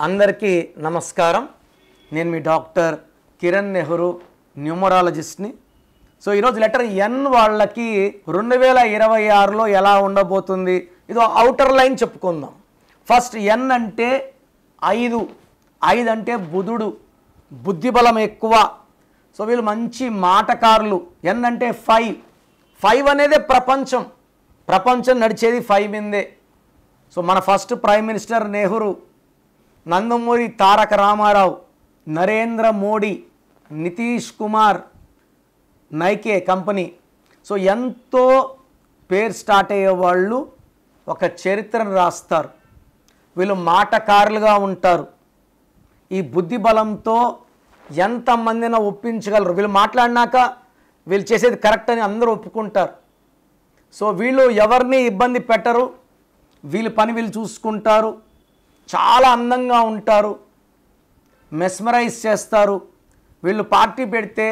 అందరికీ నమస్కారం. నేను మీ డాక్టర్ కిరణ్ నెహ్రూ, న్యూమరాలజిస్ట్ని. సో ఈరోజు లెటర్ ఎన్ వాళ్ళకి 2026లో ఎలా ఉండబోతుంది, ఇదో అవుటర్ లైన్ చెప్పుకుందాం. ఫస్ట్ ఎన్ అంటే 5 అంటే బుధుడు, బుద్ధిబలం ఎక్కువ. సో వీళ్ళు మంచి మాటకారులు. ఎన్ అంటే 5 అనేదే ప్రపంచం నడిచేది 5 మీదే. సో మన first prime minister Nehru, Nandamuri Taraka Rama Rao, Narendra Modi, Nitish Kumar, Nike company. So ఎంతో పేరు స్టార్ట్ అయ్యే వాళ్ళు ఒక చరిత్రను రాస్తారు. వీళ్ళు మాటకారులుగా ఉంటారు. ఈ బుద్ధి బలంతో ఎంతమందినో ఒప్పించగలరు. వీళ్ళు మాట్లాడినాక వీళ్ళు చేసేది కరెక్ట్ అని అందరూ ఒప్పుకుంటారు. సో వీళ్ళు ఎవరిని ఇబ్బంది పెట్టరు. వీళ్ళ పని వీళ్ళు చూసుకుంటారు. చాలా అందంగా ఉంటారు. మెస్మరైజ్ చేస్తారు. వీళ్ళు పార్టీ పెడితే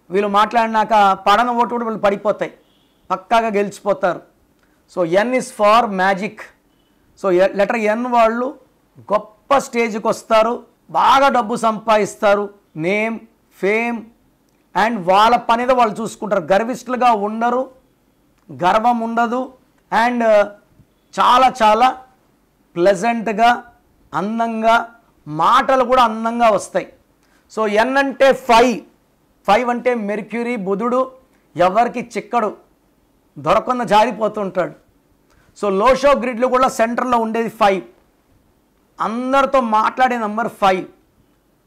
వీళ్ళు మాట్లాడినాక పడన ఓటు కూడా వీళ్ళు పడిపోతాయి, పక్కాగా గెలిచిపోతారు. So N is for magic. So letter N వాళ్ళు గొప్ప స్టేజ్కి వస్తారు, బాగా డబ్బు సంపాదిస్తారు, నేమ్, ఫేమ్ అండ్ వాళ్ళ పనిదో వాళ్ళు చూసుకుంటారు. గర్విష్ఠులుగా ఉండరు, గర్వం ఉండదు అండ్ చాలా ప్లెజెంట్గా, అందంగా, మాటలు కూడా అందంగా వస్తాయి. సో ఎన్ అంటే 5 అంటే మెర్క్యూరీ, బుధుడు ఎవరికి చిక్కడు, దొరకకుండా జారిపోతుంటాడు. సో లోషో గ్రిడ్లు కూడా సెంటర్లో ఉండేది 5. అందరితో మాట్లాడే నంబర్ 5.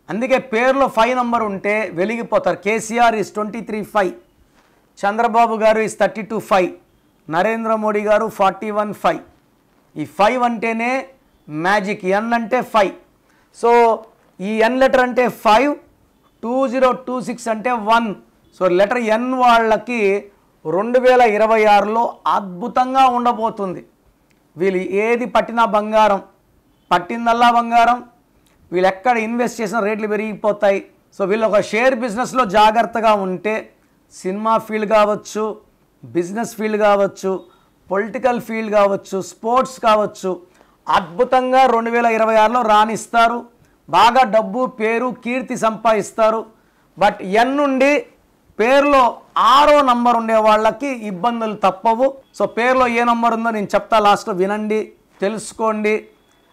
అందుకే పేరులో 5 నంబర్ ఉంటే వెలిగిపోతారు. కేసీఆర్ ఈజ్ 23-5, చంద్రబాబు గారు ఈజ్ 32-5, నరేంద్ర మోడీ గారు 41-5. ఈ 5 అంటేనే మ్యాజిక్. ఎన్ అంటే 5. సో ఈ ఎన్ లెటర్ అంటే 5, 2026 అంటే 1. సో లెటర్ ఎన్ వాళ్ళకి 2026లో అద్భుతంగా ఉండబోతుంది. వీళ్ళు ఏది పట్టినా బంగారం, పట్టిందల్లా బంగారం. వీళ్ళు ఎక్కడ ఇన్వెస్ట్ చేసిన రేట్లు పెరిగిపోతాయి. సో వీళ్ళు ఒక షేర్ బిజినెస్లో జాగ్రత్తగా ఉంటే సినిమా ఫీల్డ్ కావచ్చు, బిజినెస్ ఫీల్డ్ కావచ్చు, పొలిటికల్ ఫీల్డ్ కావచ్చు, స్పోర్ట్స్ కావచ్చు, అద్భుతంగా 2026లో రాణిస్తారు. బాగా డబ్బు, పేరు, కీర్తి సంపాదిస్తారు. బట్ ఎన్ నుండి పేరులో 6వ నంబర్ ఉండే వాళ్ళకి ఇబ్బందులు తప్పవు. సో పేరులో ఏ నంబర్ ఉందో నేను చెప్తా, లాస్ట్లో వినండి, తెలుసుకోండి.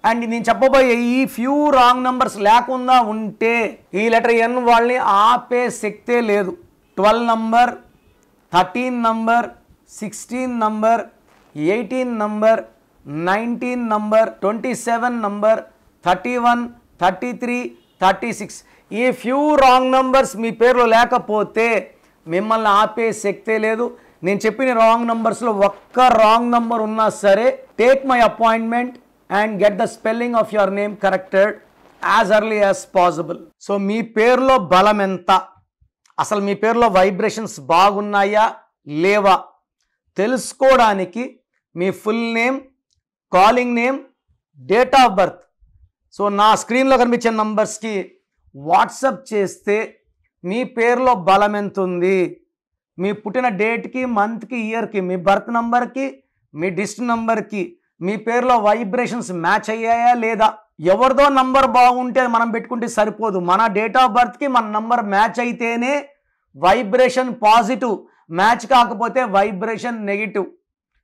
అండ్ నేను చెప్పబోయే ఈ ఫ్యూ రాంగ్ నంబర్స్ లేకుండా ఉంటే ఈ లెటర్ ఎన్ వాళ్ళని ఆపే శక్తే లేదు. 12 number, 13 number, 16 number, 18 number, 19 number, 27 number, 31, 33, 36 ఈ ఫ్యూ రాంగ్ నంబర్స్ మీ పేరులో లేకపోతే మిమ్మల్ని ఆపే శక్తే లేదు. నేను చెప్పిన రాంగ్ నంబర్స్లో ఒక్క రాంగ్ నంబర్ ఉన్నా సరే take my appointment and get the spelling of your name corrected as early as possible. So మీ పేరులో బలం ఎంత, అసలు మీ పేరులో వైబ్రేషన్స్ బాగున్నాయా లేవా తెలుసుకోవడానికి మీ full name, calling name, date of birth so నా స్క్రీన్లో కనిపించే నంబర్స్కి వాట్సప్ చేస్తే మీ పేరులో బలం ఎంత ఉంది, మీ పుట్టిన డేట్కి, మంత్కి, ఇయర్కి, మీ బర్త్ నంబర్కి, మీ డిస్ట్రిక్ట్ నంబర్కి మీ పేరులో వైబ్రేషన్స్ మ్యాచ్ అయ్యాయా లేదా. ఎవరిదో నంబర్ బాగుంటే మనం పెట్టుకుంటే సరిపోదు. మన డేట్ ఆఫ్ బర్త్కి మన నంబర్ మ్యాచ్ అయితేనే వైబ్రేషన్ పాజిటివ్, మ్యాచ్ కాకపోతే వైబ్రేషన్ నెగిటివ్.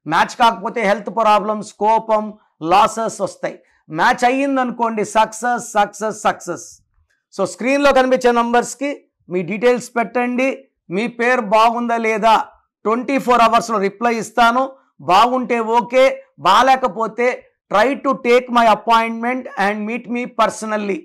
మ్యాచ్ కాకపోతే హెల్త్ ప్రాబ్లమ్స్, కోపం, లాసెస్ వస్తాయి. మ్యాచ్ అయ్యిందనుకోండి సక్సెస్. సో స్క్రీన్లో కనిపించే నంబర్స్కి మీ డీటెయిల్స్ పెట్టండి. మీ పేరు బాగుందా లేదా 24 అవర్స్లో రిప్లై ఇస్తాను. బాగుంటే ఓకే, బాగాలేకపోతే try to take my appointment and meet me personally.